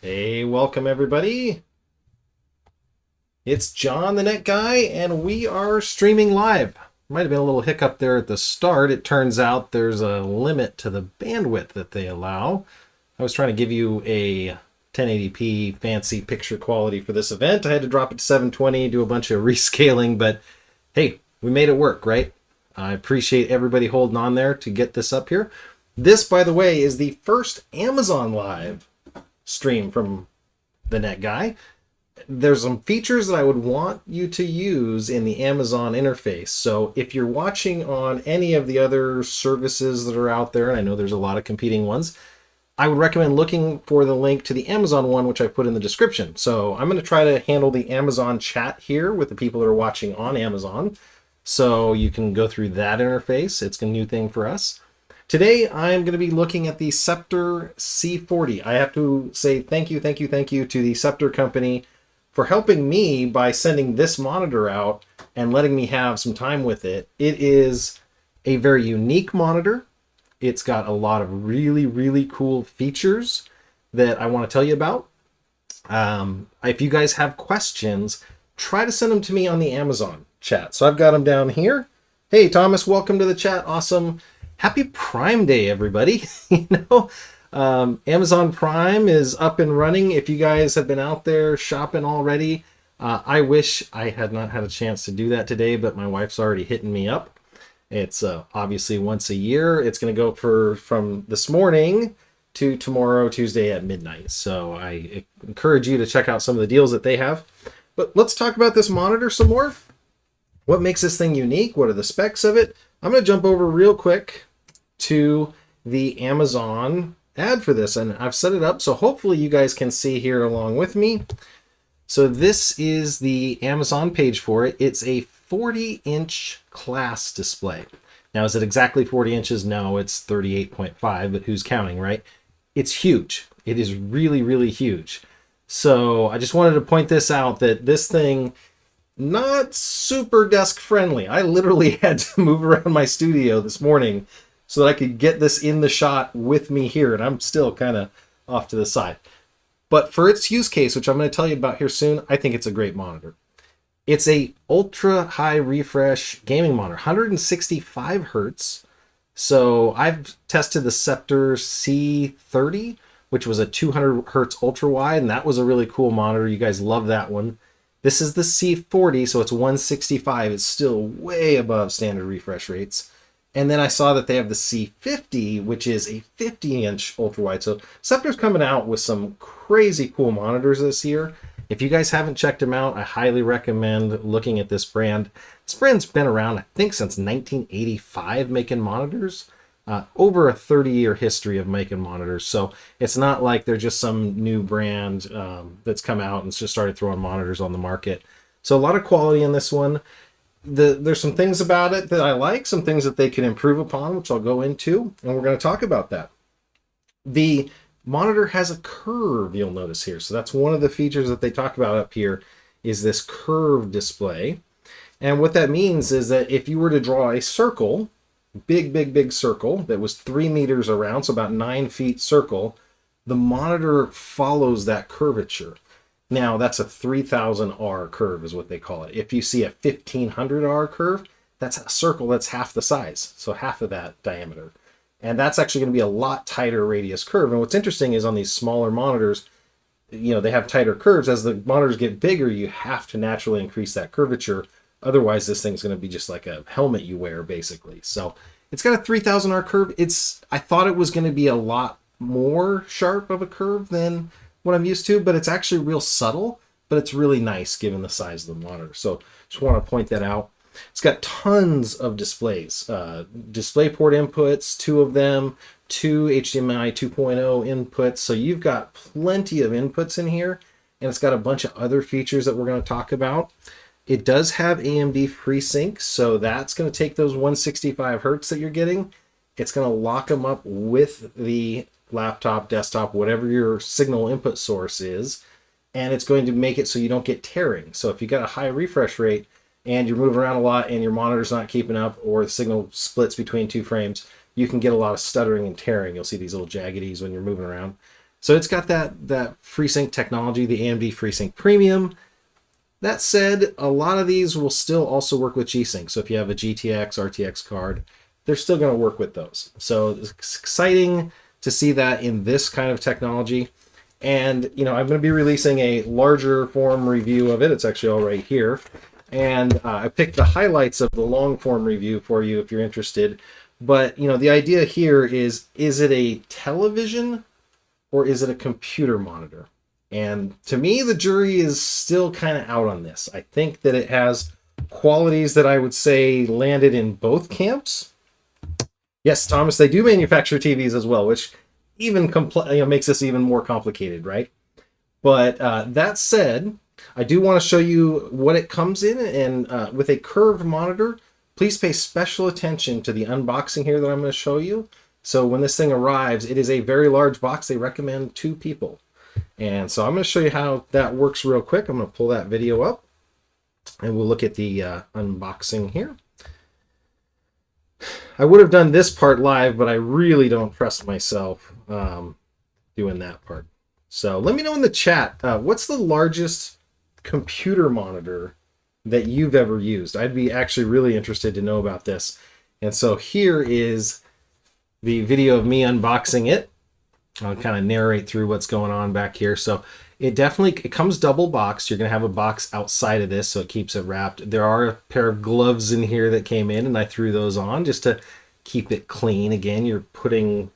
Hey, welcome everybody. It's John the Net Guy, and we are streaming live. Might have been a little hiccup there at the start. It turns out there's a limit to the bandwidth that they allow. I was trying to give you a 1080p fancy picture quality for this event. I had to drop it to 720, do a bunch of rescaling, but hey, we made it work, right? I appreciate everybody holding on there to get this up here. This, by the way, is the first Amazon Live stream from the Net Guy. There's some features that I would want you to use in the Amazon interface. So if you're watching on any of the other services that are out there, and I know there's a lot of competing ones, I would recommend looking for the link to the Amazon one, which I put in the description. So I'm going to try to handle the Amazon chat here with the people that are watching on Amazon. So you can go through that interface. It's a new thing for us. Today, I'm going to be looking at the Scepter C40. I have to say thank you to the Scepter company for helping me by sending this monitor out and letting me have some time with it. It is a very unique monitor. It's got a lot of really cool features that I want to tell you about. If you guys have questions, try to send them to me on the Amazon chat. So I've got them down here. Hey, Thomas, welcome to the chat. Awesome. Happy Prime Day, everybody. Amazon Prime is up and running. If you guys have been out there shopping already, I wish I had not had a chance to do that today, but my wife's already hitting me up. It's obviously once a year. It's going to go from this morning to tomorrow, Tuesday at midnight. So I encourage you to check out some of the deals that they have. But let's talk about this monitor some more. What makes this thing unique? What are the specs of it? I'm going to jump over real quick to the Amazon ad for this, and I've set it up so hopefully you guys can see here along with me. So this is the Amazon page for it. It's a 40-inch class display. Now, is it exactly 40 inches? No, it's 38.5, but who's counting, right? It's huge. It is really huge. So I just wanted to point this out, that this thing, not super desk friendly. I literally had to move around my studio this morning so that I could get this in the shot with me here, and I'm still kind of off to the side. But for its use case, which I'm going to tell you about here soon, I think it's a great monitor. It's a ultra high refresh gaming monitor, 165 hertz. So I've tested the Scepter C30, which was a 200 hertz ultra wide, and that was a really cool monitor. You guys love that one. This is the C40, so it's 165. It's still way above standard refresh rates. And then I saw that they have the C50, which is a 50-inch ultra-wide. So Scepter's coming out with some crazy cool monitors this year. If you guys haven't checked them out, I highly recommend looking at this brand. This brand's been around, I think, since 1985 making monitors. Over a 30-year history of making monitors. So it's not like they're just some new brand that's come out and just started throwing monitors on the market. So a lot of quality in this one. There's some things about it that I like, some things that they can improve upon, which I'll go into, and we're going to talk about that. The monitor has a curve, you'll notice here. So that's one of the features that they talk about up here, is this curved display. And what that means is that if you were to draw a circle, big circle that was 3 meters around, so about 9 feet circle, the monitor follows that curvature. Now, that's a 3000R curve is what they call it. If you see a 1500R curve, that's a circle that's half the size, so half of that diameter. And that's actually going to be a lot tighter radius curve. And what's interesting is on these smaller monitors, they have tighter curves. As the monitors get bigger, you have to naturally increase that curvature. Otherwise, this thing's going to be just like a helmet you wear, basically. So it's got a 3000R curve. I thought it was going to be a lot more sharp of a curve than what I'm used to, but it's actually real subtle, but it's really nice given the size of the monitor. So just want to point that out. It's got tons of displays, DisplayPort inputs, 2 of them, 2 HDMI 2.0 inputs. So you've got plenty of inputs in here, and it's got a bunch of other features that we're going to talk about. It does have AMD FreeSync, so that's going to take those 165 hertz that you're getting. It's going to lock them up with the laptop, desktop, whatever your signal input source is, and it's going to make it so you don't get tearing. So if you got a high refresh rate and you're moving around a lot and your monitor's not keeping up, or the signal splits between 2 frames, you can get a lot of stuttering and tearing. You'll see these little jaggedies when you're moving around. So it's got that FreeSync technology, the AMD FreeSync Premium. That said, a lot of these will still also work with G-Sync. So if you have a GTX, RTX card, they're still going to work with those. So it's exciting to see that in this kind of technology. And, I'm going to be releasing a larger form review of it. It's actually all right here. And I picked the highlights of the long form review for you if you're interested. But, the idea here is it a television or is it a computer monitor? And to me, the jury is still kind of out on this. I think that it has qualities that I would say landed in both camps. Yes, Thomas, they do manufacture TVs as well, which even makes this even more complicated, right? But that said, I do want to show you what it comes in, and with a curved monitor, please pay special attention to the unboxing here that I'm going to show you. So when this thing arrives, it is a very large box. They recommend 2 people. And so I'm going to show you how that works real quick. I'm going to pull that video up and we'll look at the unboxing here. I would have done this part live, but I really don't trust myself doing that part. So let me know in the chat, what's the largest computer monitor that you've ever used? I'd be actually really interested to know about this. And so here is the video of me unboxing it. I'll kind of narrate through what's going on back here. So it comes double boxed. You're going to have a box outside of this, so it keeps it wrapped. There are a pair of gloves in here that came in, and I threw those on just to keep it clean. Again, you're putting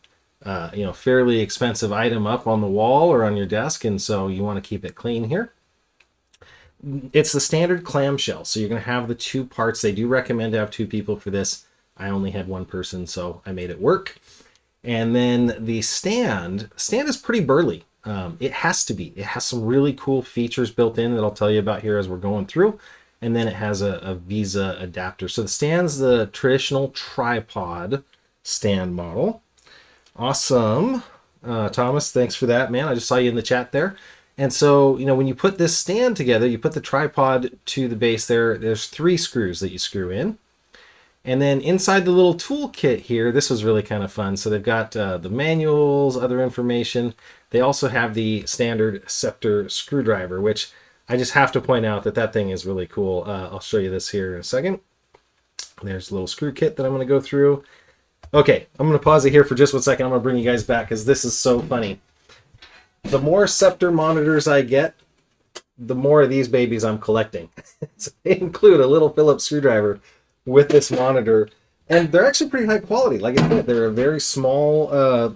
fairly expensive item up on the wall or on your desk, and so you want to keep it clean here. It's the standard clamshell, so you're going to have the 2 parts. They do recommend to have 2 people for this. I only had 1 person, so I made it work. And then the stand is pretty burly. It has to be. It has some really cool features built in that I'll tell you about here as we're going through. And then it has a Visa adapter. So the stand's the traditional tripod stand model. Awesome. Thomas, thanks for that, man. I just saw you in the chat there. And so, when you put this stand together, you put the tripod to the base there. There's 3 screws that you screw in. And then inside the little toolkit here, this was really kind of fun. So they've got the manuals, other information. They also have the standard Scepter screwdriver, which I just have to point out that thing is really cool. I'll show you this here in a second. There's a little screw kit that I'm going to go through. Okay, I'm going to pause it here for just 1 second. I'm going to bring you guys back because this is so funny. The more Scepter monitors I get, the more of these babies I'm collecting. So they include a little Phillips screwdriver with this monitor, and they're actually pretty high quality. Like I said, they're a very small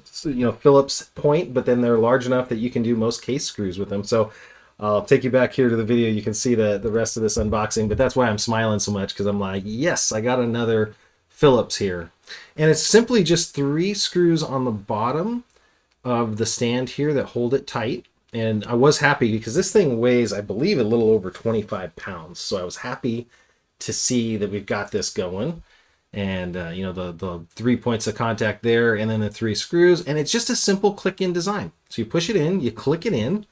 Phillips point, but then they're large enough that you can do most case screws with them. So I'll take you back here to the video. You can see the rest of this unboxing, but that's why I'm smiling so much, because I'm like, yes, I got another Phillips here. And it's simply just 3 screws on the bottom of the stand here that hold it tight. And I was happy because this thing weighs, I believe, a little over 25 pounds. So I was happy to see that we've got this going. And the 3 points of contact there, and then the 3 screws, and it's just a simple click-in design. So you push it in, you click it in,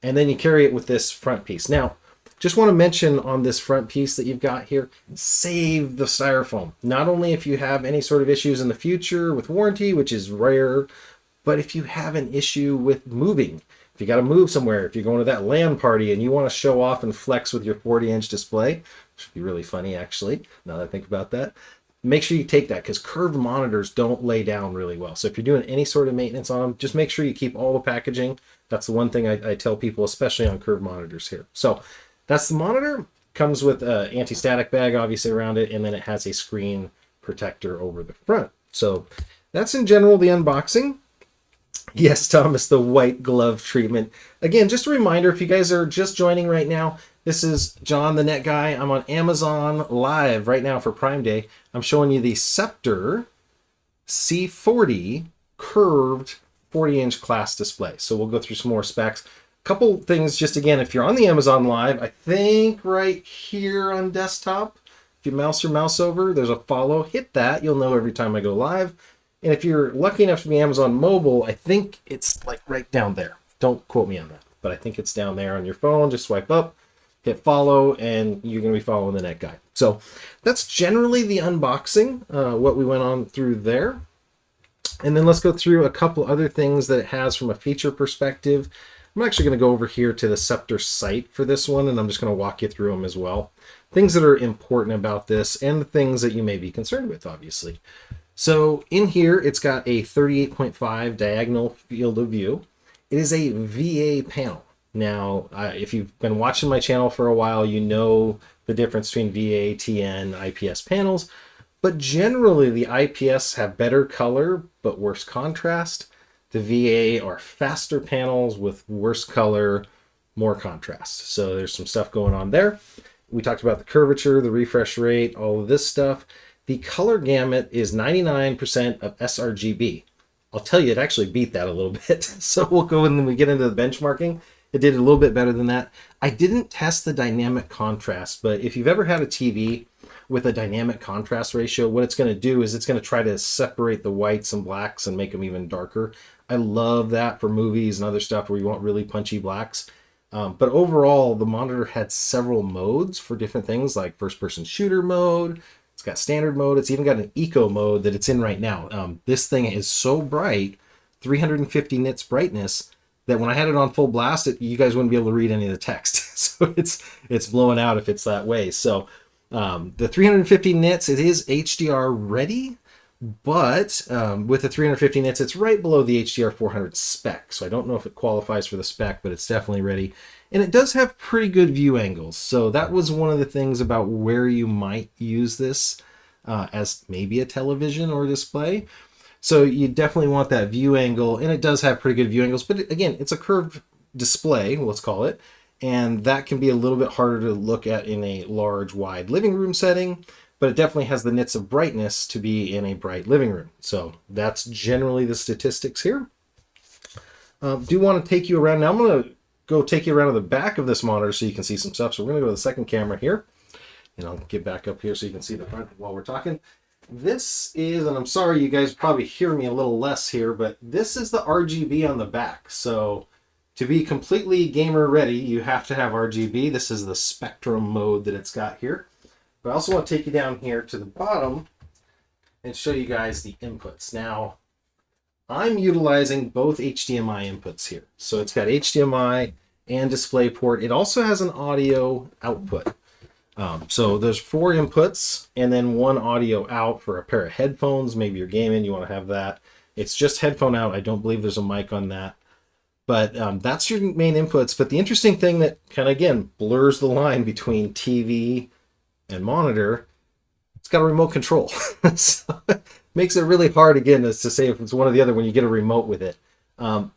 and then you carry it with this front piece. Now, just want to mention on this front piece that you've got here, save the styrofoam. Not only if you have any sort of issues in the future with warranty, which is rare, but if you have an issue with moving. If you got to move somewhere, if you're going to that LAN party and you want to show off and flex with your 40-inch display, which would be really funny actually, now that I think about that, make sure you take that, because curved monitors don't lay down really well. So if you're doing any sort of maintenance on them, just make sure you keep all the packaging. That's the one thing I tell people, especially on curved monitors here. So that's the monitor. Comes with an anti-static bag obviously around it, and then it has a screen protector over the front. So that's in general the unboxing. Yes, Thomas, the white glove treatment. Again, just a reminder, if you guys are just joining right now, this is John the Net Guy. I'm on Amazon Live right now for Prime Day. I'm showing you the Scepter C40 curved 40-inch class display. So we'll go through some more specs. Couple things, just again, if you're on the Amazon Live, I think right here on desktop, if you mouse your mouse over, there's a follow. Hit that. You'll know every time I go live. And if you're lucky enough to be Amazon mobile, I think it's like right down there. Don't quote me on that, but I think it's down there on your phone. Just swipe up, hit follow, and you're going to be following the Net Guy. So that's generally the unboxing, what we went on through there. And then let's go through a couple other things that it has from a feature perspective. I'm actually going to go over here to the Scepter site for this one, and I'm just going to walk you through them as well. Things that are important about this and the things that you may be concerned with, obviously. So in here, it's got a 38.5 diagonal field of view. It is a VA panel. Now, if you've been watching my channel for a while, you know the difference between VA, TN, IPS panels. But generally, the IPS have better color, but worse contrast. The VA are faster panels with worse color, more contrast. So there's some stuff going on there. We talked about the curvature, the refresh rate, all of this stuff. The color gamut is 99% of sRGB. I'll tell you, it actually beat that a little bit. So we'll go and then we get into the benchmarking. It did a little bit better than that. I didn't test the dynamic contrast, but if you've ever had a TV with a dynamic contrast ratio, what it's going to do is it's going to try to separate the whites and blacks and make them even darker. I love that for movies and other stuff where you want really punchy blacks. But overall, the monitor had several modes for different things, like first-person shooter mode. It's got standard mode. It's even got an eco mode that it's in right now. This thing is so bright, 350 nits brightness, that when I had it on full blast, you guys wouldn't be able to read any of the text. So it's blowing out if it's that way. So the 350 nits, it is HDR ready, but with the 350 nits, it's right below the HDR 400 spec. So I don't know if it qualifies for the spec, but it's definitely ready. And it does have pretty good view angles. So that was one of the things about where you might use this as maybe a television or a display. So you definitely want that view angle, and it does have pretty good view angles. But again, it's a curved display, let's call it. And that can be a little bit harder to look at in a large, wide living room setting. But it definitely has the nits of brightness to be in a bright living room. So that's generally the statistics here. Do want to take you around. Now I'm going to go take you around to the back of this monitor so you can see some stuff. So we're going to go to the second camera here. And I'll get back up here so you can see the front while we're talking. This is, and I'm sorry you guys probably hear me a little less here, but this is the RGB on the back. So to be completely gamer ready, you have to have RGB. This is the Spectrum mode that it's got here. But I also want to take you down here to the bottom and show you guys the inputs. Now, I'm utilizing both HDMI inputs here. So it's got HDMI and DisplayPort. It also has an audio output. So there's 4 inputs and then 1 audio out for a pair of headphones. Maybe you're gaming, you want to have that. It's just headphone out. I don't believe there's a mic on that. But that's your main inputs. But the interesting thing that kind of, again, blurs the line between TV and monitor, it's got a remote control. So it makes it really hard, again, to say if it's one or the other when you get a remote with it.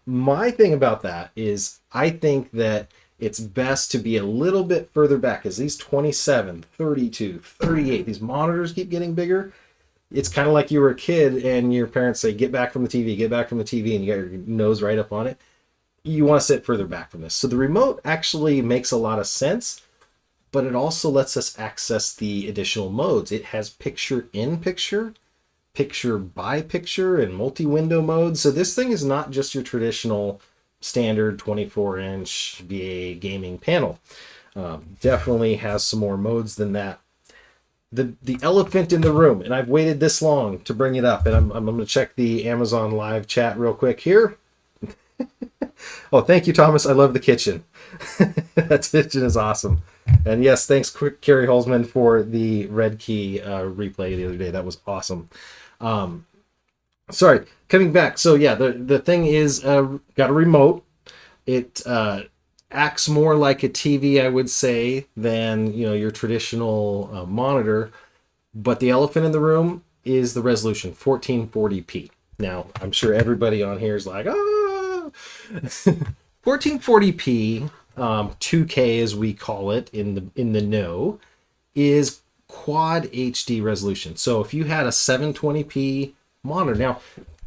My thing about that is I think that it's best to be a little bit further back, as these 27, 32, 38, these monitors keep getting bigger. It's kind of like you were a kid and your parents say, get back from the TV, get back from the TV, and you got your nose right up on it. You want to sit further back from this. So the remote actually makes a lot of sense, but it also lets us access the additional modes. It has picture-in-picture, picture-by-picture, and multi-window modes. So this thing is not just your traditional standard 24-inch VA gaming panel. Definitely has some more modes than that. The elephant in the room, and I've waited this long to bring it up, and I'm going to check the Amazon live chat real quick here. Oh, thank you, Thomas. I love the kitchen. That kitchen is awesome. And yes, thanks, Carrie Holzman, for the Red Key replay the other day. That was awesome. Sorry, coming back. So yeah, the thing is got a remote. It acts more like a TV, I would say, than your traditional monitor. But the elephant in the room is the resolution, 1440p. Now, I'm sure everybody on here is like, 1440p, 2K as we call it in the know, is quad HD resolution. So if you had a 720p monitor, now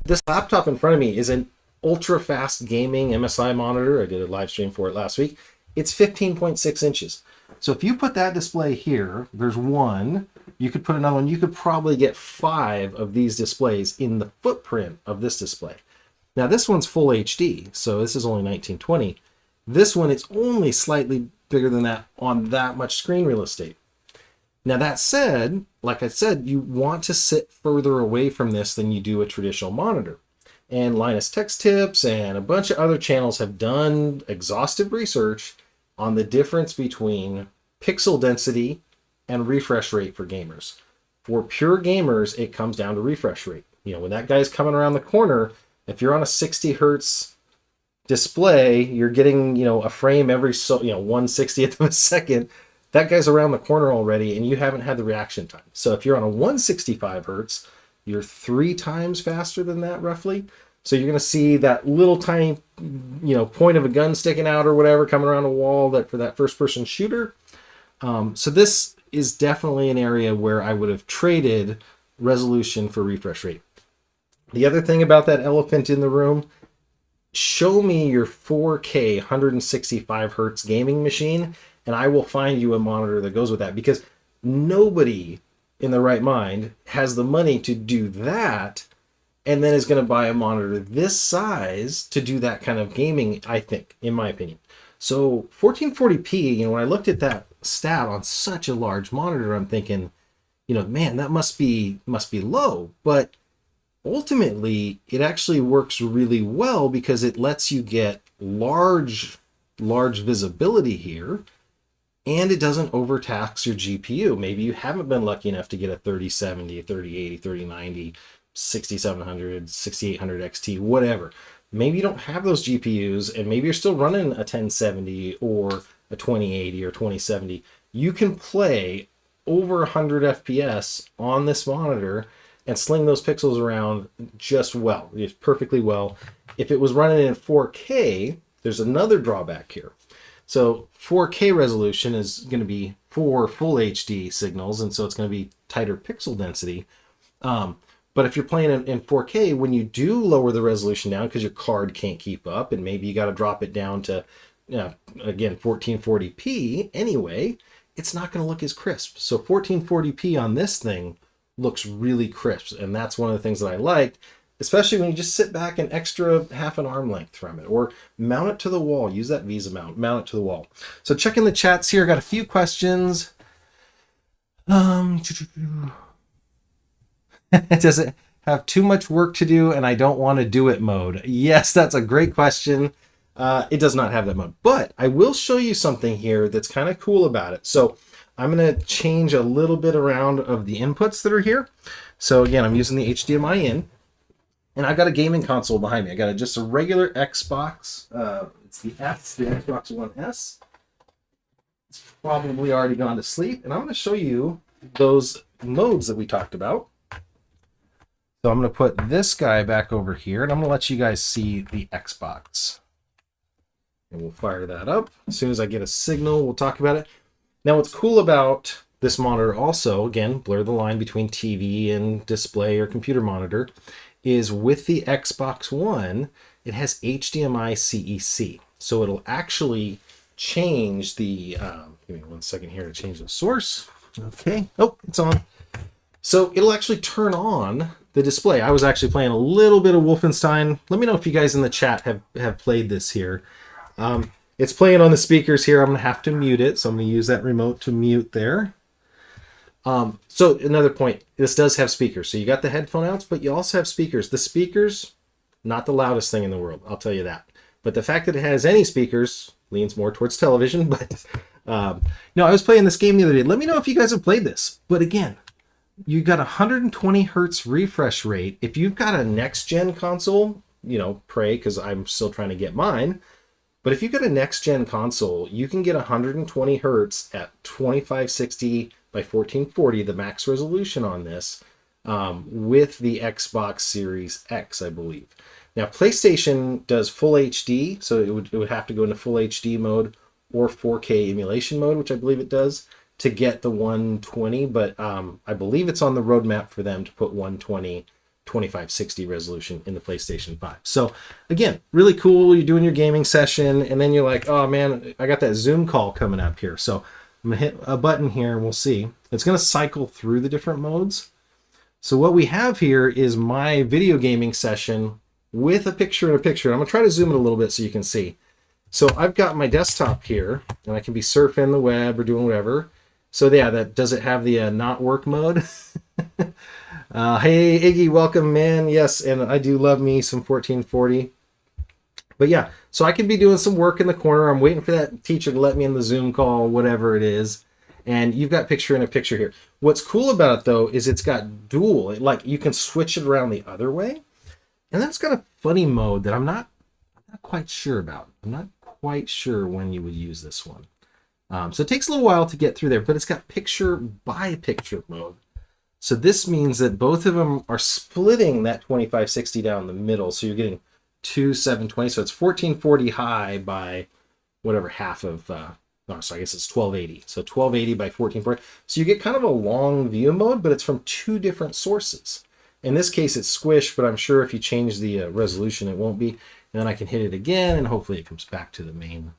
this laptop in front of me is an ultra fast gaming MSI monitor. I did a live stream for it last week. It's 15.6 inches. So if you put that display here, there's one, you could put another one, you could probably get 5 of these displays in the footprint of this display. Now this one's full HD, so this is only 1920. This one is only slightly bigger than that on that much screen real estate. Now that said, like I said, you want to sit further away from this than you do a traditional monitor. And Linus Tech Tips and a bunch of other channels have done exhaustive research on the difference between pixel density and refresh rate for gamers. For pure gamers, it comes down to refresh rate. You know, when that guy's coming around the corner, if you're on a 60 hertz display, you're getting, you know, a frame every 1/60th of a second. That guy's around the corner already, and you haven't had the reaction time. So if you're on a 165 hertz, you're 3 times faster than that, roughly. So you're going to see that little tiny, you know, point of a gun sticking out or whatever coming around a wall that for that first-person shooter. So this is definitely an area where I would have traded resolution for refresh rate. The other thing about that elephant in the room, show me your 4K 165 hertz gaming machine, and I will find you a monitor that goes with that, because nobody in their right mind has the money to do that and then is going to buy a monitor this size to do that kind of gaming, I think, in my opinion. So 1440p, you know, when I looked at that stat on such a large monitor, I'm thinking, you know, man, that must be low. But ultimately, it actually works really well because it lets you get large visibility here, and it doesn't overtax your GPU. Maybe you haven't been lucky enough to get a 3070, a 3080, 3090, 6700, 6800 XT, whatever. Maybe you don't have those GPUs, and maybe you're still running a 1070 or a 2080 or 2070. You can play over 100 FPS on this monitor and sling those pixels around just well, just perfectly well. If it was running in 4K, there's another drawback here. So 4K resolution is going to be 4 full HD signals, and so it's going to be tighter pixel density. But if you're playing in 4K, when you do lower the resolution down because your card can't keep up, and maybe you got to drop it down to, again, 1440p anyway, it's not going to look as crisp. So 1440p on this thing looks really crisp, and that's one of the things that I liked, especially when you just sit back an extra half an arm length from it, or mount it to the wall. Use that Visa mount it to the wall. So checking the chats here, got a few questions. Does it have too much work to do and I don't want to do it mode? Yes, that's a great question. It does not have that mode, but I will show you something here that's kind of cool about it. So I'm going to change a little bit around of the inputs that are here. So again, I'm using the HDMI in, and I've got a gaming console behind me. I got just a regular Xbox. It's the Xbox One S. It's probably already gone to sleep, and I'm going to show you those modes that we talked about. So I'm going to put this guy back over here, and I'm going to let you guys see the Xbox. And we'll fire that up. As soon as I get a signal, we'll talk about it. Now, what's cool about this monitor also, again, blur the line between TV and display or computer monitor, is with the Xbox One, it has HDMI CEC. So it'll actually change the, give me 1 second here to change the source. Okay, oh, it's on. So it'll actually turn on the display. I was actually playing a little bit of Wolfenstein. Let me know if you guys in the chat have played this here. It's playing on the speakers here. I'm going to have to mute it, so I'm going to use that remote to mute there. So another point, this does have speakers. So you got the headphone outs, but you also have speakers. The speakers, not the loudest thing in the world, I'll tell you that. But the fact that it has any speakers leans more towards television. But no, I was playing this game the other day. Let me know if you guys have played this. But again, you got 120 hertz refresh rate. If you've got a next-gen console, you know, pray, because I'm still trying to get mine. But if you've got a next-gen console, you can get 120 hertz at 2560 by 1440, the max resolution on this, with the Xbox Series X, I believe. Now, PlayStation does full HD, so it would have to go into full HD mode or 4K emulation mode, which I believe it does, to get the 120, but I believe it's on the roadmap for them to put 120 2560 resolution in the PlayStation 5. So again, really cool. You're doing your gaming session, and then you're like, oh man, I got that Zoom call coming up here. So I'm gonna hit a button here and we'll see. It's gonna cycle through the different modes. So what we have here is my video gaming session with a picture in a picture. I'm gonna try to zoom it a little bit so you can see. So I've got my desktop here, and I can be surfing the web or doing whatever. So yeah, that does it have the not work mode? Hey Iggy, welcome man. Yes, and I do love me some 1440. But yeah, so I could be doing some work in the corner. I'm waiting for that teacher to let me in the Zoom call, whatever it is. And you've got picture in a picture here. What's cool about it though is it's got dual. Like you can switch it around the other way. And that's got a funny mode that I'm not quite sure about. I'm not quite sure when you would use this one. So it takes a little while to get through there, but it's got picture by picture mode. So this means that both of them are splitting that 2560 down the middle. So you're getting two 720. So it's 1440 high by whatever half of, so I guess it's 1280. So 1280 by 1440. So you get kind of a long view mode, but it's from two different sources. In this case, it's squish, but I'm sure if you change the resolution, it won't be. And then I can hit it again, and hopefully it comes back to the main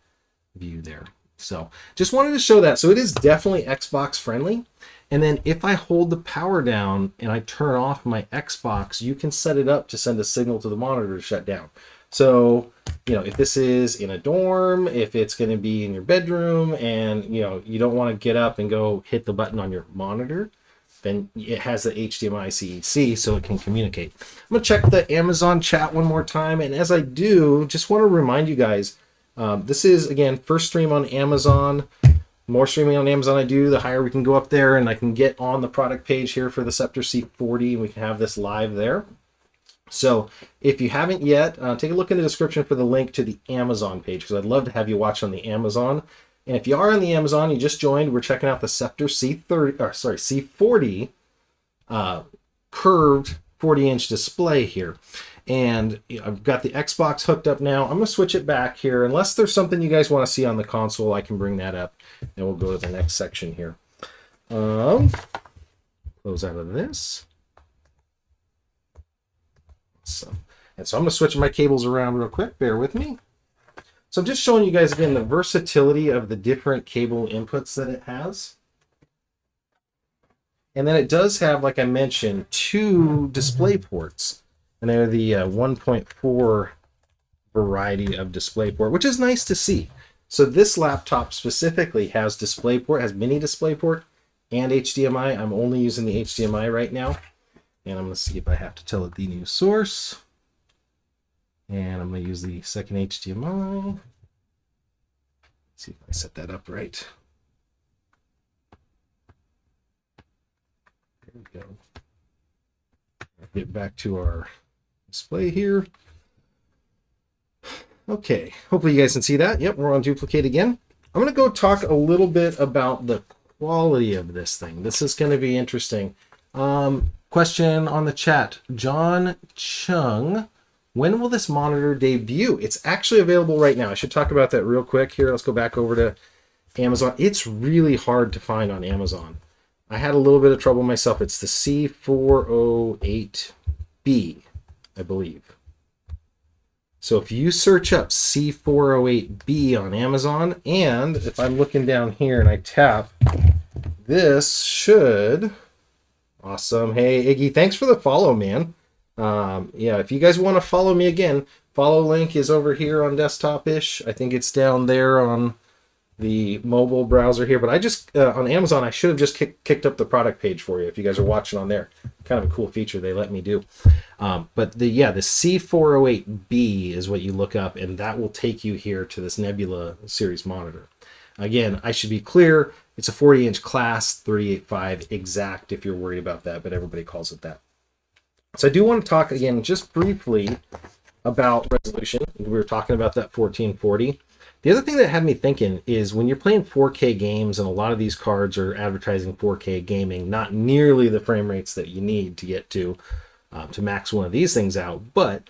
view there. So just wanted to show that. So it is definitely Xbox friendly. And then if I hold the power down and I turn off my Xbox, you can set it up to send a signal to the monitor to shut down. So, you know, if this is in a dorm, if it's going to be in your bedroom and, you know, you don't want to get up and go hit the button on your monitor, then it has the HDMI CEC so it can communicate. I'm going to check the Amazon chat one more time. And as I do, just want to remind you guys, this is, again, first stream on Amazon. More streaming on Amazon I do, the higher we can go up there, and I can get on the product page here for the Scepter C40, and we can have this live there. So if you haven't yet, take a look in the description for the link to the Amazon page, because I'd love to have you watch on the Amazon. And if you are on the Amazon, you just joined, we're checking out the Scepter C40 curved 40-inch display here. And I've got the Xbox hooked up now. I'm going to switch it back here. Unless there's something you guys want to see on the console, I can bring that up. And we'll go to the next section here. Close out of this. So I'm going to switch my cables around real quick. Bear with me. So I'm just showing you guys again the versatility of the different cable inputs that it has. And then it does have, like I mentioned, two display ports. And they're the 1.4 variety of DisplayPort, which is nice to see. So this laptop specifically has DisplayPort, has mini DisplayPort and HDMI. I'm only using the HDMI right now. And I'm going to see if I have to tell it the new source. And I'm going to use the second HDMI. Let's see if I set that up right. There we go. Get back to our display here. Okay, hopefully you guys can see that. Yep, we're on duplicate again. I'm going to go talk a little bit about the quality of this thing. This is going to be interesting. Question on the chat. John Chung, when will this monitor debut? It's actually available right now. I should talk about that real quick here. Let's go back over to Amazon. It's really hard to find on Amazon. I had a little bit of trouble myself. It's the C408B, I believe. So if you search up C408B on Amazon, and if I'm looking down here and I tap, this should... Awesome. Hey, Iggy, thanks for the follow, man. Yeah, if you guys want to follow me again, follow link is over here on desktop-ish. I think it's down there on the mobile browser here, but I just on Amazon I should have just kicked up the product page for you if you guys are watching on there. Kind of a cool feature they let me do. But the C408B is what you look up, and that will take you here to this Nebula series monitor. Again, I should be clear, it's a 40-inch class 385 exact if you're worried about that, but everybody calls it that. So I do want to talk again just briefly about resolution. We were talking about that 1440. The other thing that had me thinking is when you're playing 4K games, and a lot of these cards are advertising 4K gaming, not nearly the frame rates that you need to get to max one of these things out. But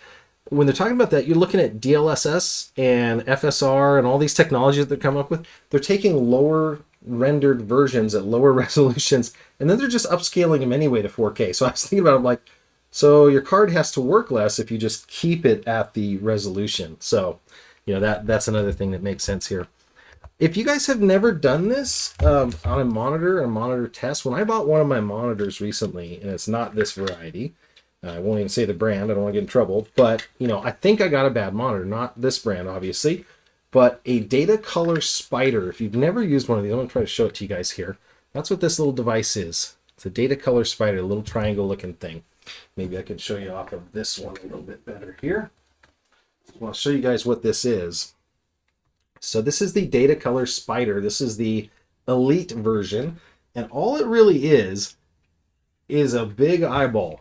when they're talking about that, you're looking at DLSS and FSR and all these technologies that they're coming up with. They're taking lower rendered versions at lower resolutions, and then they're just upscaling them anyway to 4K. So I was thinking about it like, so your card has to work less if you just keep it at the resolution. So you know, that's another thing that makes sense here. If you guys have never done this on a monitor test, when I bought one of my monitors recently, and it's not this variety, I won't even say the brand, I don't want to get in trouble, but you know, I think I got a bad monitor, not this brand obviously, but a Data Color Spider. If you've never used one of these, I'm going to try to show it to you guys here. That's what this little device is. It's a data color spider, a little triangle looking thing. Maybe I could show you off of this one a little bit better here. Well, I'll show you guys what this is. So this is the data color spider. This is the elite version. And all it really is a big eyeball.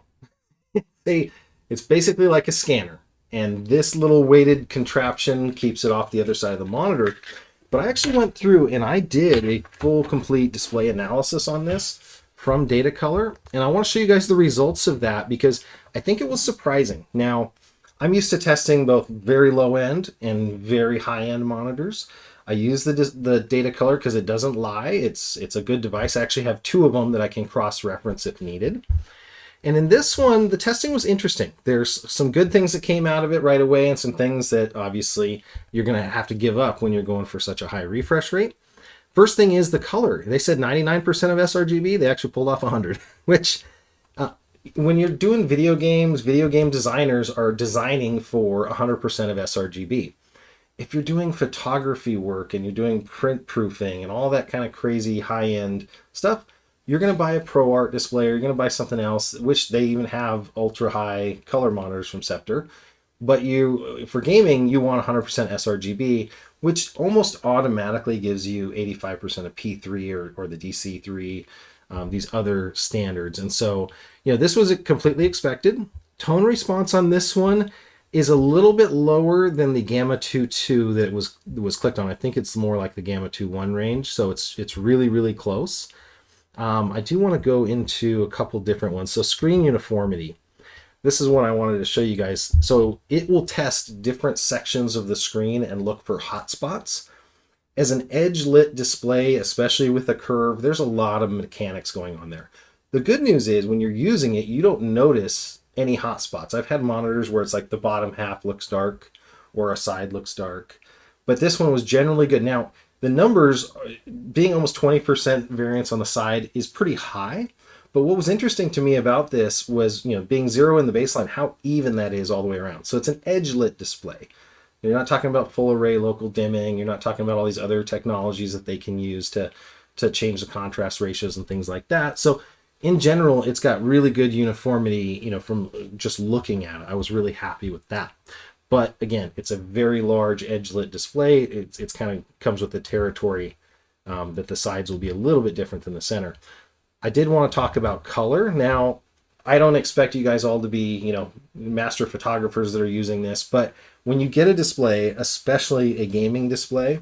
It's basically like a scanner. And this little weighted contraption keeps it off the other side of the monitor. But I actually went through and I did a full complete display analysis on this from data color. And I want to show you guys the results of that because I think it was surprising. Now, I'm used to testing both very low end and very high end monitors. I use the data color because it doesn't lie. It's a good device. I actually have two of them that I can cross-reference if needed. And in this one, the testing was interesting. There's some good things that came out of it right away and some things that obviously you're going to have to give up when you're going for such a high refresh rate. First thing is the color. They said 99% of sRGB. They actually pulled off 100, which when you're doing video games, video game designers are designing for 100% of sRGB. If you're doing photography work and you're doing print proofing and all that kind of crazy high-end stuff, you're going to buy a ProArt display or you're going to buy something else, which they even have ultra-high color monitors from Scepter. But for gaming, you want 100% sRGB, which almost automatically gives you 85% of P3 or the DC3, these other standards. And so, this was completely expected. Tone response on this one is a little bit lower than the Gamma 2.2 that was clicked on. I think it's more like the Gamma 2.1 range. So it's really, really close. I do want to go into a couple different ones. So screen uniformity. This is what I wanted to show you guys. So it will test different sections of the screen and look for hotspots. As an edge lit display, especially with a curve, there's a lot of mechanics going on there. The good news is when you're using it, you don't notice any hotspots. I've had monitors where it's like the bottom half looks dark or a side looks dark, but this one was generally good. Now, the numbers being almost 20% variance on the side is pretty high. But what was interesting to me about this was, being 0 in the baseline, how even that is all the way around. So it's an edge lit display. You're not talking about full array local dimming. You're not talking about all these other technologies that they can use to change the contrast ratios and things like that. So in general, it's got really good uniformity, from just looking at it. I was really happy with that. But again, it's a very large edge lit display. It's kind of comes with the territory that the sides will be a little bit different than the center. I did want to talk about color. Now, I don't expect you guys all to be, master photographers that are using this, but when you get a display, especially a gaming display,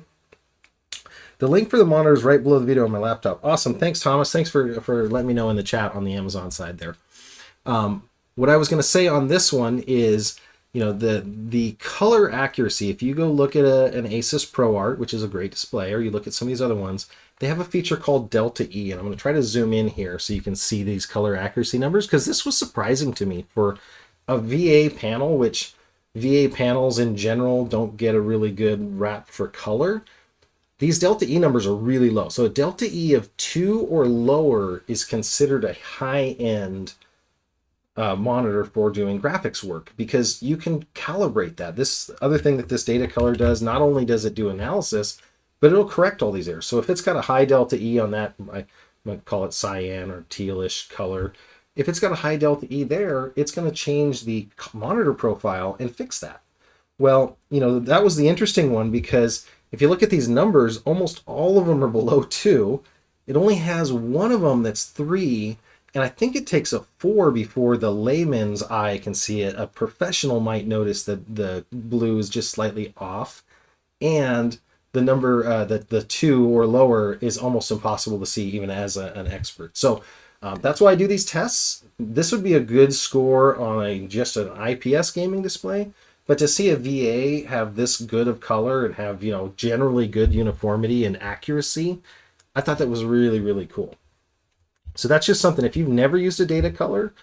the link for the monitor is right below the video on my laptop. Awesome. Thanks, Thomas. Thanks for letting me know in the chat on the Amazon side there. What I was going to say on this one is, the color accuracy. If you go look at an Asus ProArt, which is a great display, or you look at some of these other ones, they have a feature called Delta E, and I'm going to try to zoom in here so you can see these color accuracy numbers, because this was surprising to me for a VA panel, which VA panels in general don't get a really good rap for color. These Delta E numbers are really low. So a Delta E of 2 or lower is considered a high-end monitor for doing graphics work, because you can calibrate that. This other thing that this data color does, not only does it do analysis, but it'll correct all these errors. So if it's got a high Delta E on that, I might call it cyan or tealish color. If it's got a high Delta E there, it's going to change the monitor profile and fix that. Well, that was the interesting one, because if you look at these numbers, almost all of them are below 2. It only has one of them that's 3. And I think it takes a 4 before the layman's eye can see it. A professional might notice that the blue is just slightly off. And the number, the 2 or lower is almost impossible to see even as an expert. So that's why I do these tests. This would be a good score on just an IPS gaming display. But to see a VA have this good of color and have, generally good uniformity and accuracy, I thought that was really, really cool. So that's just something, if you've never used a data color,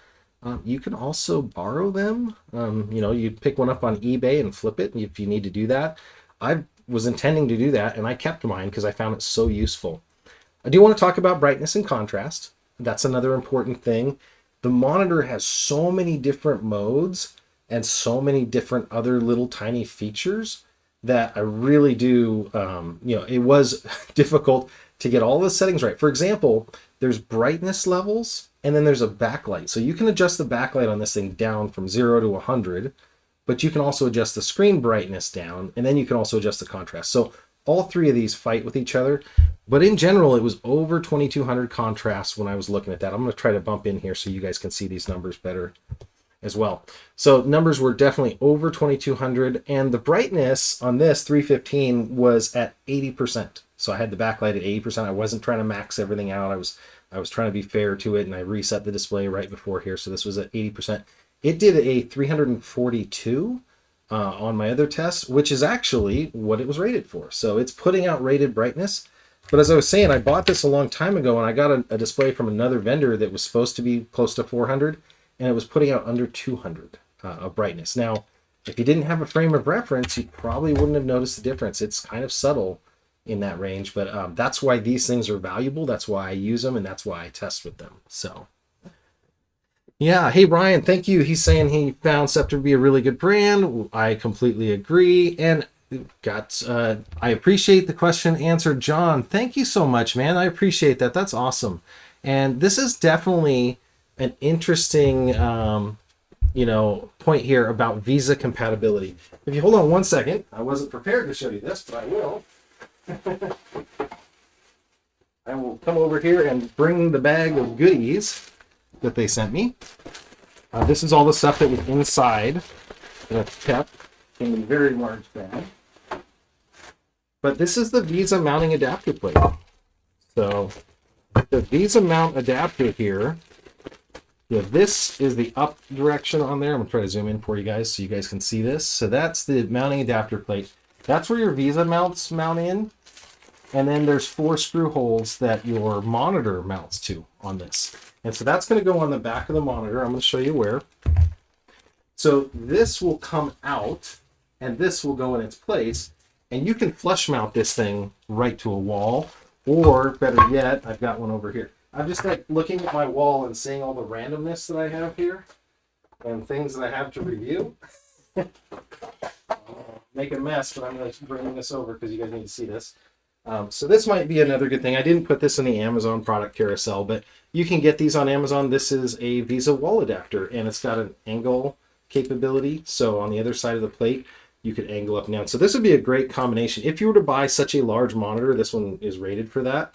you can also borrow them. You pick one up on eBay and flip it if you need to do that. I was intending to do that, and I kept mine because I found it so useful. I do want to talk about brightness and contrast. That's another important thing. The monitor has so many different modes and so many different other little tiny features that I really do, it was difficult to get all the settings right. For example, there's brightness levels and then there's a backlight. So you can adjust the backlight on this thing down from 0 to 100, but you can also adjust the screen brightness down, and then you can also adjust the contrast. So all three of these fight with each other, but in general, it was over 2200 contrast when I was looking at that. I'm going to try to bump in here so you guys can see these numbers better as well. So numbers were definitely over 2200, and the brightness on this 315 was at 80%. So I had the backlight at 80%. I wasn't trying to max everything out. I was trying to be fair to it, and I reset the display right before here. So this was at 80%. It did a 342 on my other test, which is actually what it was rated for. So it's putting out rated brightness. But as I was saying, I bought this a long time ago, and I got a display from another vendor that was supposed to be close to 400, and it was putting out under 200 of brightness. Now, if you didn't have a frame of reference, you probably wouldn't have noticed the difference. It's kind of subtle in that range, but that's why these things are valuable. That's why I use them, and that's why I test with them. So yeah, hey Ryan, thank you. He's saying he found Scepter to be a really good brand. I completely agree, and I appreciate the question answered. John, thank you so much, man. I appreciate that. That's awesome. And this is definitely an interesting point here about Visa compatibility. If you hold on one second, I wasn't prepared to show you this, but I will. I will come over here and bring the bag of goodies that they sent me. This is all the stuff that was inside that's kept in a very large bag. But this is the Visa mounting adapter plate. So the Visa mount adapter here, this is the up direction on there. I'm going to try to zoom in for you guys so you guys can see this. So that's the mounting adapter plate. That's where your Visa mounts mount in. And then there's 4 screw holes that your monitor mounts to on this. And so that's going to go on the back of the monitor. I'm going to show you where. So this will come out, and this will go in its place. And you can flush mount this thing right to a wall. Or better yet, I've got one over here. I'm just like looking at my wall and seeing all the randomness that I have here and things that I have to review. Make a mess, but I'm going to bring this over because you guys need to see this. So this might be another good thing. I didn't put this in the Amazon product carousel, but you can get these on Amazon. This is a Visa wall adapter, and it's got an angle capability. So on the other side of the plate, you could angle up and down. So this would be a great combination. If you were to buy such a large monitor, this one is rated for that.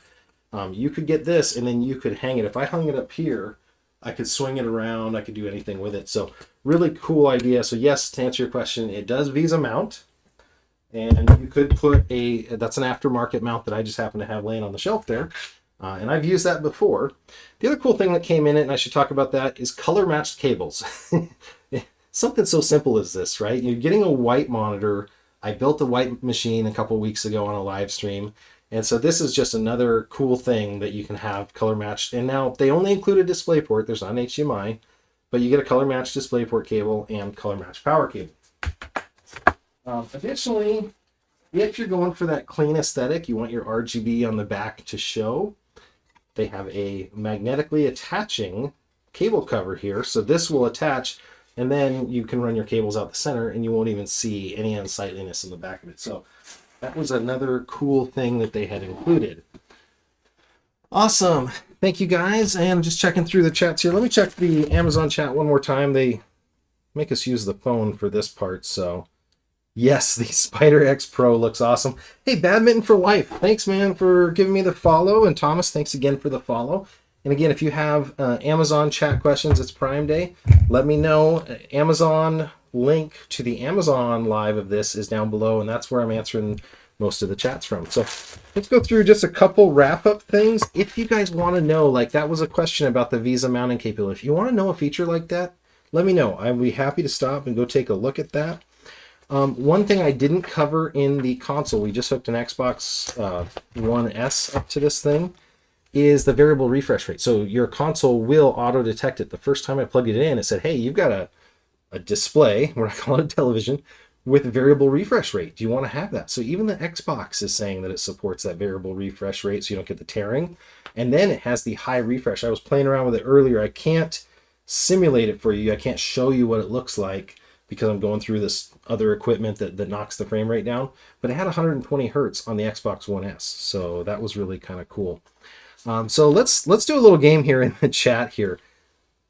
You could get this, and then you could hang it. If I hung it up here, I could swing it around. I could do anything with it. So really cool idea. So yes, to answer your question, it does Visa mount. And you could put that's an aftermarket mount that I just happen to have laying on the shelf there. And I've used that before. The other cool thing that came in it, and I should talk about that, is color matched cables. Something so simple as this, right? You're getting a white monitor. I built a white machine a couple weeks ago on a live stream. And so this is just another cool thing that you can have color matched. And now they only include a display port. There's not an HDMI, but you get a color matched display port cable and color matched power cable. Additionally, if you're going for that clean aesthetic, you want your RGB on the back to show, they have a magnetically attaching cable cover here. So this will attach, and then you can run your cables out the center and you won't even see any unsightliness in the back of it. So that was another cool thing that they had included. Awesome. Thank you guys. And I'm just checking through the chats here. Let me check the Amazon chat one more time. They make us use the phone for this part. So yes, the Spider X Pro looks awesome. Hey, Badminton for Life. Thanks, man, for giving me the follow. And Thomas, thanks again for the follow. And again, if you have Amazon chat questions, it's Prime Day. Let me know. Amazon link to the Amazon live of this is down below, and that's where I'm answering most of the chats from. So let's go through just a couple wrap-up things. If you guys want to know, like that was a question about the Visa mounting capability. If you want to know a feature like that, let me know. I'd be happy to stop and go take a look at that. One thing I didn't cover in the console, we just hooked an Xbox One S up to this thing, is the variable refresh rate. So your console will auto detect it. The first time I plugged it in, it said, hey, you've got a display, we're not calling it a television, with variable refresh rate. Do you want to have that? So even the Xbox is saying that it supports that variable refresh rate so you don't get the tearing. And then it has the high refresh. I was playing around with it earlier. I can't simulate it for you. I can't show you what it looks like because I'm going through this other equipment that knocks the frame rate down. But it had 120 hertz on the Xbox One S, so that was really kind of cool. So let's do a little game here in the chat here.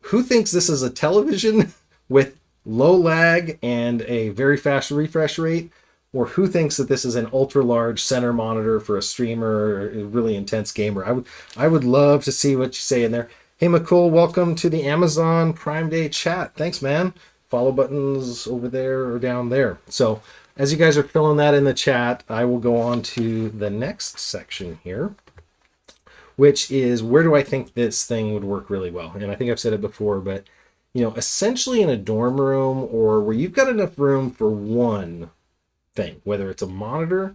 Who thinks this is a television with low lag and a very fast refresh rate? Or who thinks that this is an ultra large center monitor for a streamer or a really intense gamer? I would love to see what you say in there. Hey McCool, welcome to the Amazon Prime Day chat. Thanks, man. Follow buttons over there or down there. So as you guys are filling that in the chat, I will go on to the next section here, which is where do I think this thing would work really well? And I think I've said it before, but essentially in a dorm room or where you've got enough room for one thing, whether it's a monitor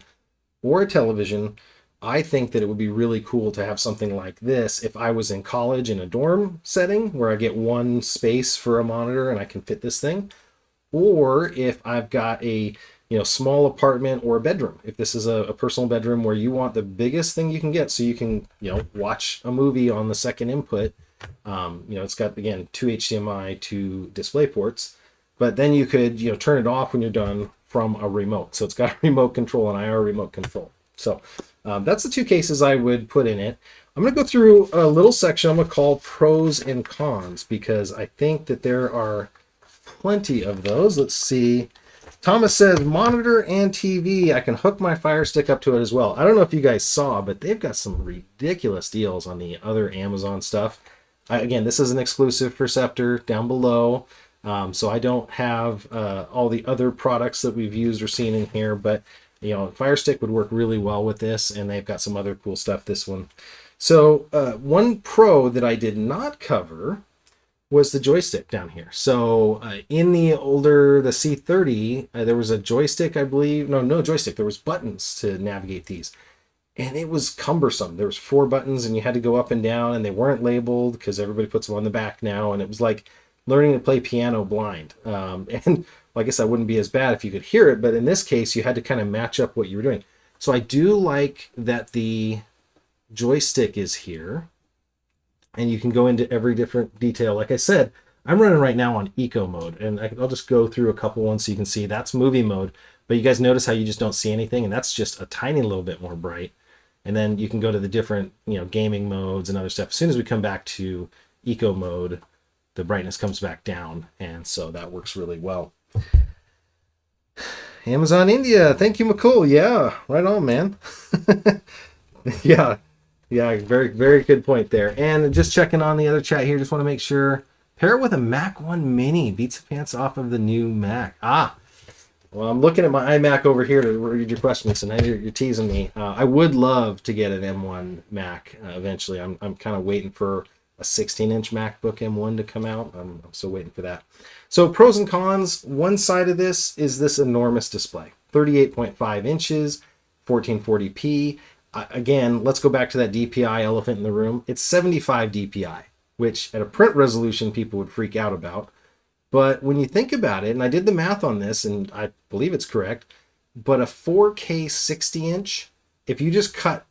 or a television, I think that it would be really cool to have something like this if I was in college in a dorm setting where I get one space for a monitor and I can fit this thing, or if I've got a small apartment or a bedroom. If this is a personal bedroom where you want the biggest thing you can get so you can watch a movie on the second input. It's got, again, 2 HDMI, 2 display ports, but then you could turn it off when you're done from a remote. So it's got a remote control and IR remote control. So that's the two cases I would put in it. I'm going to go through a little section I'm going to call pros and cons, because I think that there are plenty of those. Let's see. Thomas says monitor and TV. I can hook my Fire Stick up to it as well. I don't know if you guys saw, but they've got some ridiculous deals on the other Amazon stuff. Again, this is an exclusive for Scepter down below. So I don't have all the other products that we've used or seen in here, but Fire Stick would work really well with this, and they've got some other cool stuff, this one. So one pro that I did not cover was the joystick down here. So in the C30, there was a joystick, I believe. No joystick. There was buttons to navigate these. And it was cumbersome. There was 4 buttons, and you had to go up and down, and they weren't labeled because everybody puts them on the back now. And it was like learning to play piano blind. And well, I guess that wouldn't be as bad if you could hear it, but in this case, you had to kind of match up what you were doing. So I do like that the joystick is here, and you can go into every different detail. Like I said, I'm running right now on eco mode, and I'll just go through a couple ones so you can see that's movie mode. But you guys notice how you just don't see anything, and that's just a tiny little bit more bright. And then you can go to the different, gaming modes and other stuff. As soon as we come back to eco mode, the brightness comes back down, and so that works really well. Amazon India, thank you, McCool. Yeah, right on, man. yeah, very, very good point there. And just checking on the other chat here, just want to make sure. Pair it with a Mac 1 Mini. Beats the pants off of the new Mac. Well, I'm looking at my iMac over here to read your question, so now you're teasing me. I would love to get an M1 Mac eventually. I'm kind of waiting for a 16-inch MacBook M1 to come out. I'm still waiting for that. So pros and cons. One side of this is this enormous display. 38.5 inches, 1440p. Again, let's go back to that DPI elephant in the room. It's 75 DPI, which at a print resolution people would freak out about. But when you think about it, and I did the math on this, and I believe it's correct, but a 4K 60-inch, if you just cut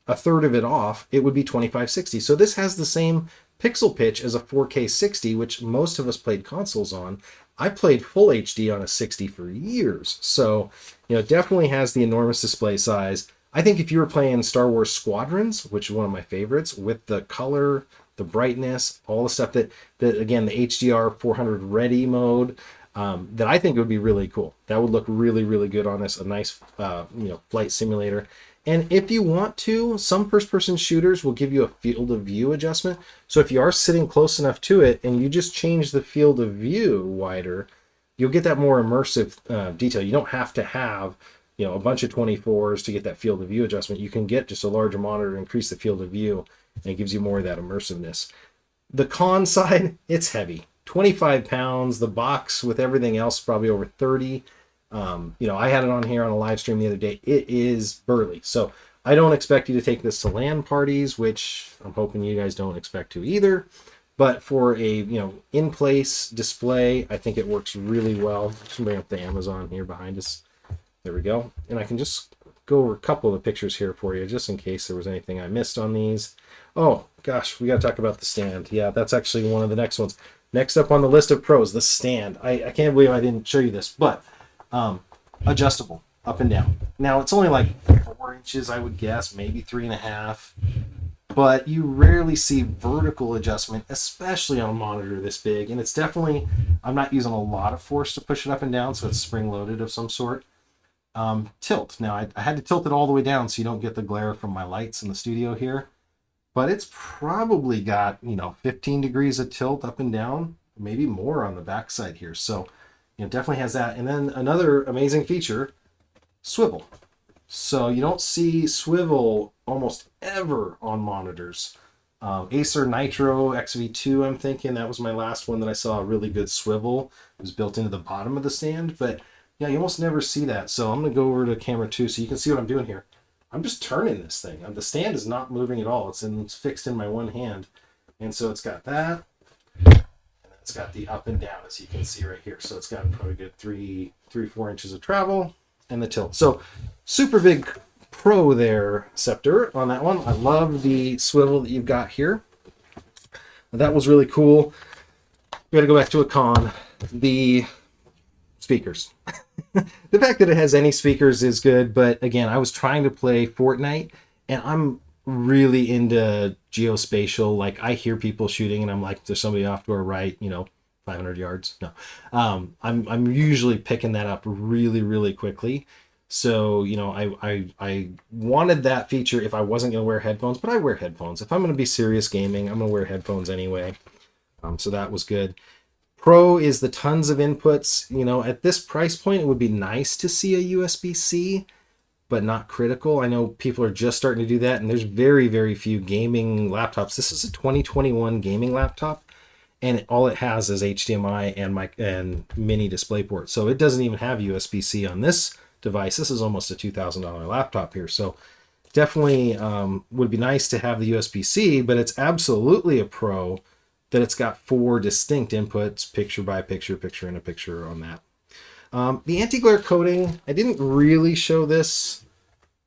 a third of it off, it would be 2560. So this has the same pixel pitch as a 4K 60, which most of us played consoles on. I played full HD on a 60 for years. So, it definitely has the enormous display size. I think if you were playing Star Wars Squadrons, which is one of my favorites, with the color, the brightness, all the stuff that again, the HDR 400 ready mode, that I think would be really cool. That would look really, really good on this. A nice, flight simulator. And if you want to, some first-person shooters will give you a field of view adjustment. So if you are sitting close enough to it and you just change the field of view wider, you'll get that more immersive detail. You don't have to have a bunch of 24s to get that field of view adjustment. You can get just a larger monitor, increase the field of view, and it gives you more of that immersiveness. The con side, it's heavy. 25 pounds. The box with everything else probably over 30. I had it on here on a live stream the other day. It is burly. So I don't expect you to take this to LAN parties, which I'm hoping you guys don't expect to either. But for a, in-place display, I think it works really well. Just bring up the Amazon here behind us. There we go. And I can just go over a couple of the pictures here for you, just in case there was anything I missed on these. Oh, gosh, we got to talk about the stand. Yeah, that's actually one of the next ones. Next up on the list of pros, the stand. I can't believe I didn't show you this, but adjustable up and down. Now it's only like 4 inches, I would guess, maybe 3.5. But you rarely see vertical adjustment, especially on a monitor this big. And it's definitely, I'm not using a lot of force to push it up and down, so it's spring-loaded of some sort. Tilt. Now, I had to tilt it all the way down so you don't get the glare from my lights in the studio here. But it's probably got, 15 degrees of tilt up and down, maybe more on the backside here. So, it definitely has that. And then another amazing feature, swivel. So you don't see swivel almost ever on monitors. Acer Nitro XV2, I'm thinking that was my last one that I saw a really good swivel. It was built into the bottom of the stand, but yeah, you almost never see that. So I'm going to go over to camera 2 so you can see what I'm doing here. I'm just turning this thing. The stand is not moving at all. It's fixed in my one hand. And so it's got that. And it's got the up and down, as you can see right here. So it's got probably good 3-4 inches of travel and the tilt. So super big pro there, Scepter, on that one. I love the swivel that you've got here. That was really cool. We got to go back to a con. The speakers. The fact that it has any speakers is good, but again, I was trying to play Fortnite, and I'm really into geospatial. Like, I hear people shooting, and I'm like, there's somebody off to our right, 500 yards. No, I'm usually picking that up really, really quickly. So, I wanted that feature if I wasn't going to wear headphones, but I wear headphones. If I'm going to be serious gaming, I'm going to wear headphones anyway. So that was good. Pro is the tons of inputs. At this price point, it would be nice to see a USB-C, but not critical. I know people are just starting to do that, and there's very, very few gaming laptops. This is a 2021 gaming laptop, and all it has is HDMI and mini DisplayPort. So it doesn't even have USB-C on this device. This is almost a $2,000 laptop here. So definitely would be nice to have the USB-C, but it's absolutely a pro that it's got 4 distinct inputs, picture by picture, picture in a picture on that. The anti-glare coating, I didn't really show this.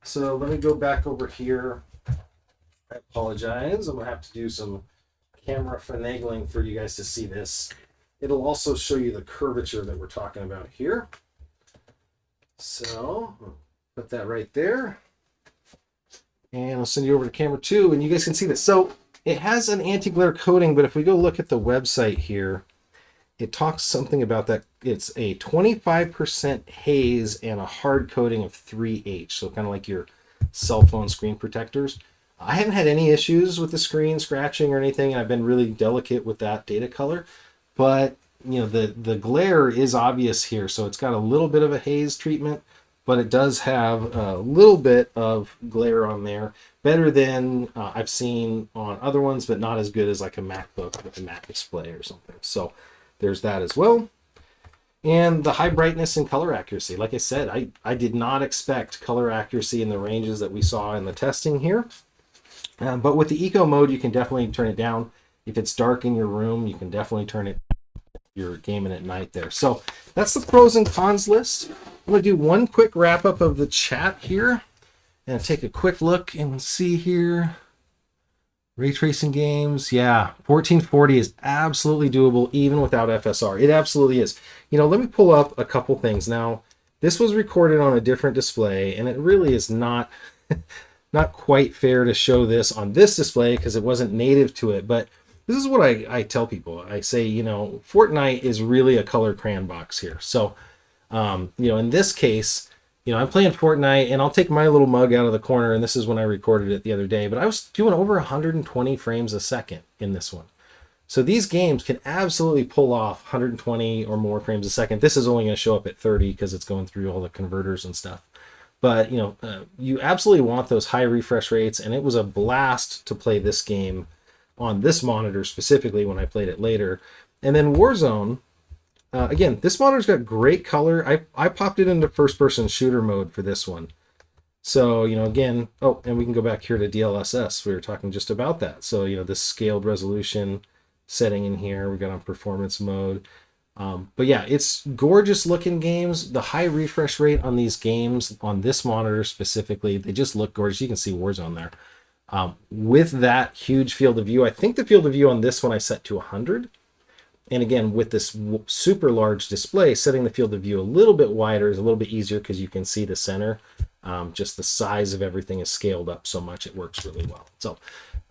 So let me go back over here. I apologize. I'm going to have to do some camera finagling for you guys to see this. It'll also show you the curvature that we're talking about here. So I'll put that right there. And I'll send you over to camera 2, and you guys can see this. So it has an anti-glare coating, but if we go look at the website here, it talks something about that. It's a 25% haze and a hard coating of 3H, so kind of like your cell phone screen protectors. I haven't had any issues with the screen scratching or anything, and I've been really delicate with that data color. But the glare is obvious here, so it's got a little bit of a haze treatment, but it does have a little bit of glare on there. Better than I've seen on other ones, but not as good as like a MacBook with a matte display or something. So there's that as well. And the high brightness and color accuracy. Like I said, I did not expect color accuracy in the ranges that we saw in the testing here. But with the eco mode, you can definitely turn it down. If it's dark in your room, you can definitely turn it down if you're gaming at night there. So that's the pros and cons list. I'm going to do one quick wrap up of the chat here and take a quick look and see here. Ray tracing games, yeah, 1440 is absolutely doable even without FSR. It absolutely is. Let me pull up a couple things. Now, this was recorded on a different display, and it really is not not quite fair to show this on this display because it wasn't native to it. But this is what I tell people. I say, Fortnite is really a color crayon box here. So, in this case, I'm playing Fortnite, and I'll take my little mug out of the corner, and this is when I recorded it the other day, but I was doing over 120 frames a second in this one. So these games can absolutely pull off 120 or more frames a second. This is only going to show up at 30 because it's going through all the converters and stuff. But, you absolutely want those high refresh rates, and it was a blast to play this game on this monitor specifically when I played it later. And then Warzone, again, this monitor's got great color. I popped it into first-person shooter mode for this one. So, again, oh, and we can go back here to DLSS. We were talking just about that. So, this scaled resolution setting in here. We got on performance mode. But yeah, it's gorgeous looking games. The high refresh rate on these games, on this monitor specifically, they just look gorgeous. You can see Warzone there. With that huge field of view, I think the field of view on this one I set to 100. And again, with this super large display, setting the field of view a little bit wider is a little bit easier because you can see the center. Just the size of everything is scaled up so much, it works really well. So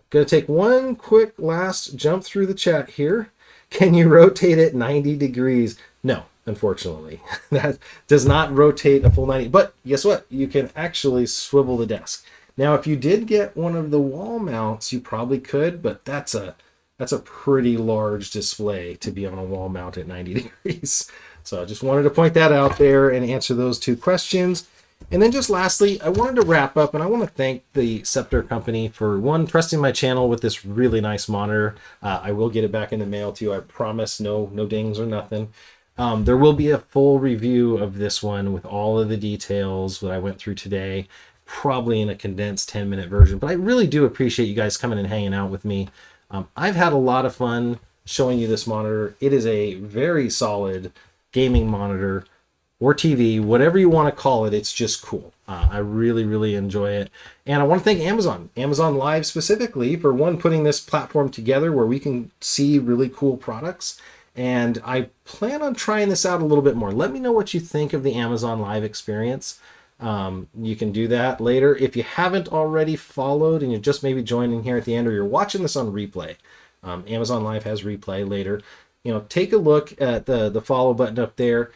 going to take one quick last jump through the chat here. Can you rotate it 90 degrees? No, unfortunately. That does not rotate a full 90. But guess what? You can actually swivel the desk. Now, if you did get one of the wall mounts, you probably could, but that's a pretty large display to be on a wall mount at 90 degrees. So I just wanted to point that out there and answer those two questions. And then just lastly, I wanted to wrap up, and I want to thank the Scepter company for, one, trusting my channel with this really nice monitor. I will get it back in the mail to you. I promise, no dings or nothing. There will be a full review of this one with all of the details that I went through today, probably in a condensed 10-minute version. But I really do appreciate you guys coming and hanging out with me. I've had a lot of fun showing you this monitor. It is a very solid gaming monitor, or TV, whatever you want to call it. It's just cool. I really enjoy it. And I want to thank Amazon Live specifically for, one, putting this platform together where we can see really cool products. And I plan on trying this out a little bit more. Let me know what you think of the Amazon Live experience. You can do that later. If you haven't already followed and you're just maybe joining here at the end, or you're watching this on replay, Amazon Live has replay later. Take a look at the follow button up there.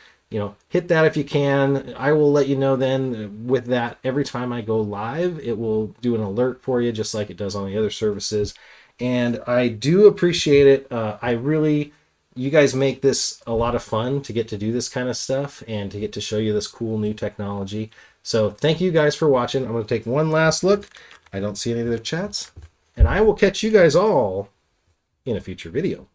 Hit that if you can. I will let you know then with that every time I go live. It will do an alert for you just like it does on the other services. And I do appreciate it. You guys make this a lot of fun to get to do this kind of stuff and to get to show you this cool new technology. So thank you guys for watching. I'm going to take one last look. I don't see any other chats. And I will catch you guys all in a future video.